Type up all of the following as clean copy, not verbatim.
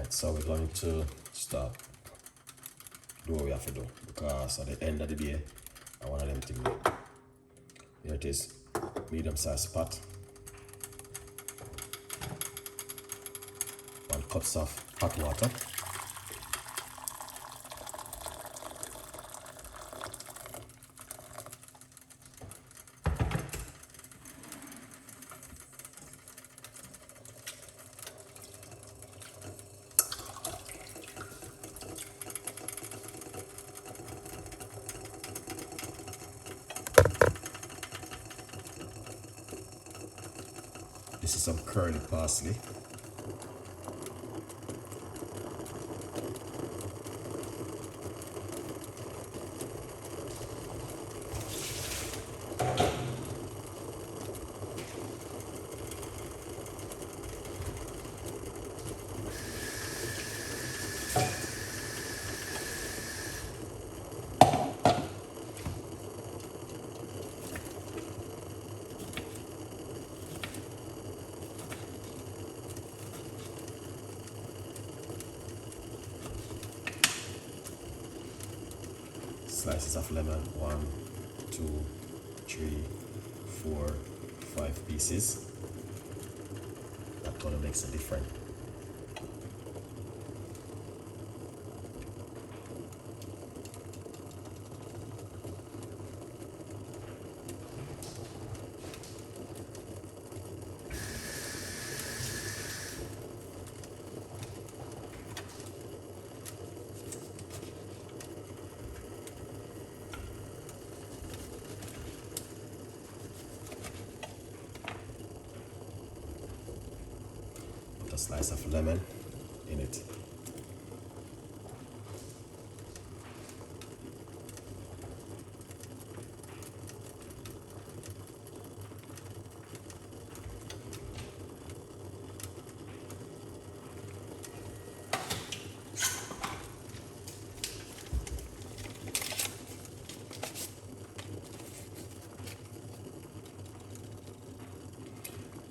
So we're going to stop, do what we have to do, because at the end of the day, I want them things. Here it is, medium sized pot, 1 cups of hot water, this is some curly parsley, slices of lemon, 1, 2, 3, 4, 5 pieces. That gonna makes a difference. A slice of lemon in it.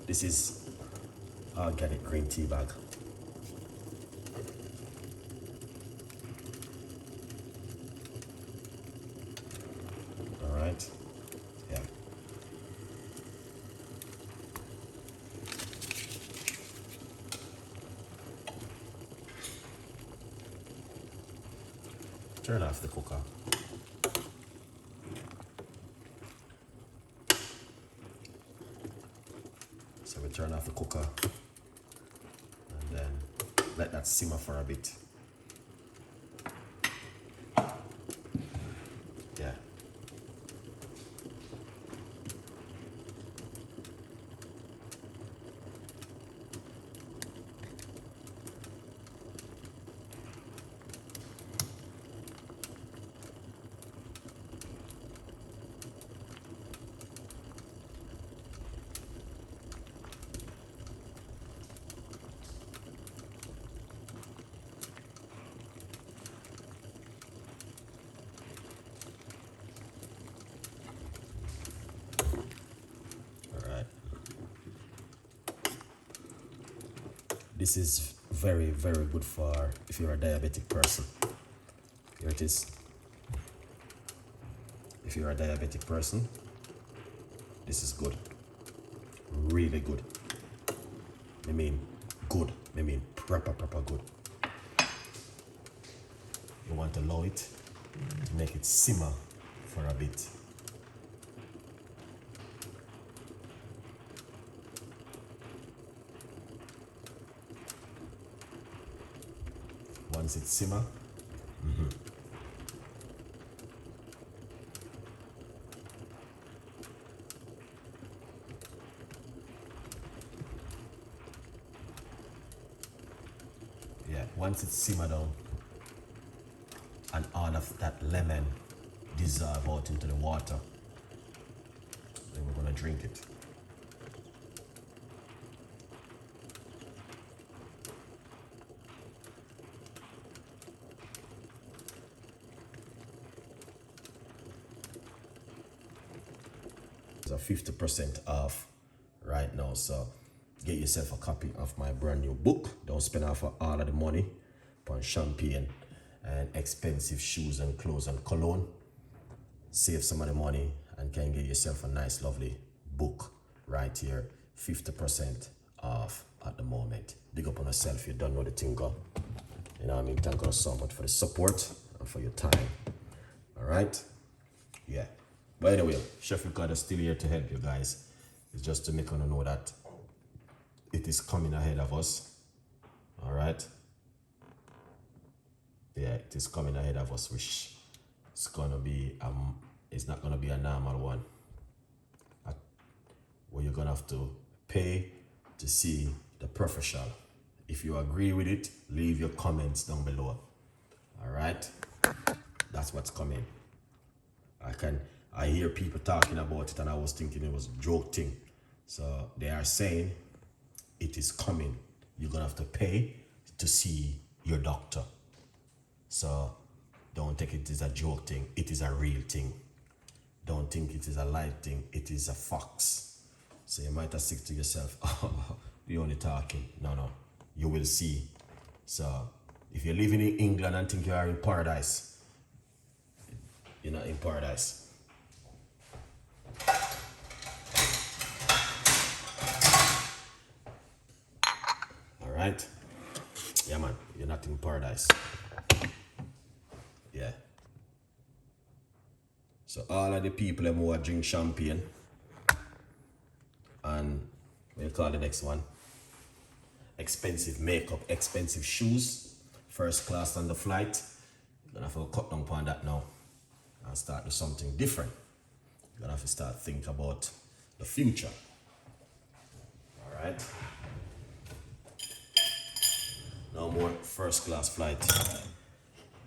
This is organic green tea bag. All right, yeah. Turn off the cooker. So we turn off the cooker and then let that simmer for a bit. Yeah. This is very, very good for if you're a diabetic person. Here it is. If you're a diabetic person, this is good. Really good. I mean good. I mean proper good. You want to allow it to make it simmer for a bit. Once it simmer, yeah, once it's simmer down and all of that lemon dissolve out into the water, then we're gonna drink it. It's a 50% off right now, so get yourself a copy of my brand new book. Don't spend all of the money on champagne and expensive shoes and clothes and cologne. Save some of the money and can get yourself a nice, lovely book right here. 50% off at the moment. Big up on yourself. You don't know the thing, go. You know what I mean? Thank God so much for the support and for your time. All right? Yeah. By the way, Chef Ricardo is still here to help you guys. It's just to make you know that it is coming ahead of us. All right? Yeah, it is coming ahead of us, which is gonna be it's not gonna be a normal one. Where you're gonna have to pay to see the professional. If you agree with it, leave your comments down below. All right, that's what's coming. I hear people talking about it, and I was thinking it was a joke thing. So they are saying it is coming. You're gonna have to pay to see your doctor. So don't take it as a joke thing. It is a real thing. Don't think it is a light thing. It is a fox. So you might have sick to yourself, oh, we only talking. No, you will see. So if you're living in England and think you are in paradise, you're not in paradise. All right? Yeah, man, you're not in paradise. Yeah. So all of the people who drink champagne, and what you call the next one? Expensive makeup, expensive shoes, first class on the flight. You're gonna have to cut down upon that now and start do something different. You're gonna have to start think about the future. All right. No more first class flight.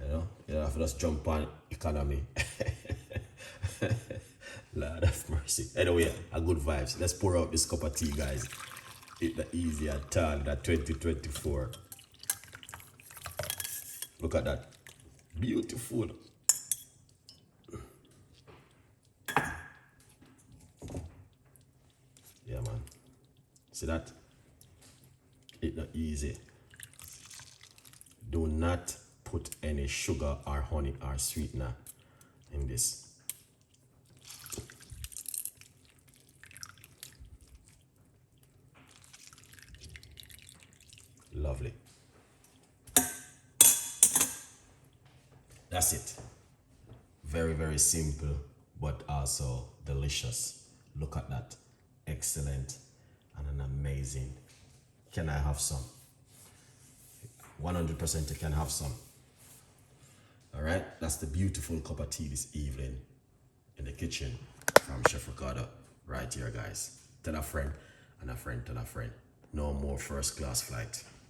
You know, you don't have to just jump on economy. Lord have mercy. Anyway, a good vibes. Let's pour out this cup of tea, guys. It's not easy at all, that 2024. Look at that. Beautiful. Yeah, man. See that? It's not easy. Do not put any sugar or honey or sweetener in this. Lovely. That's it. Very, very simple, but also delicious. Look at that. Excellent and an amazing. Can I have some? 100% you can have some. All right, that's the beautiful cup of tea this evening in the kitchen from Chef Ricardo right here, guys. Tell a friend and a friend tell a friend. No more first class flight.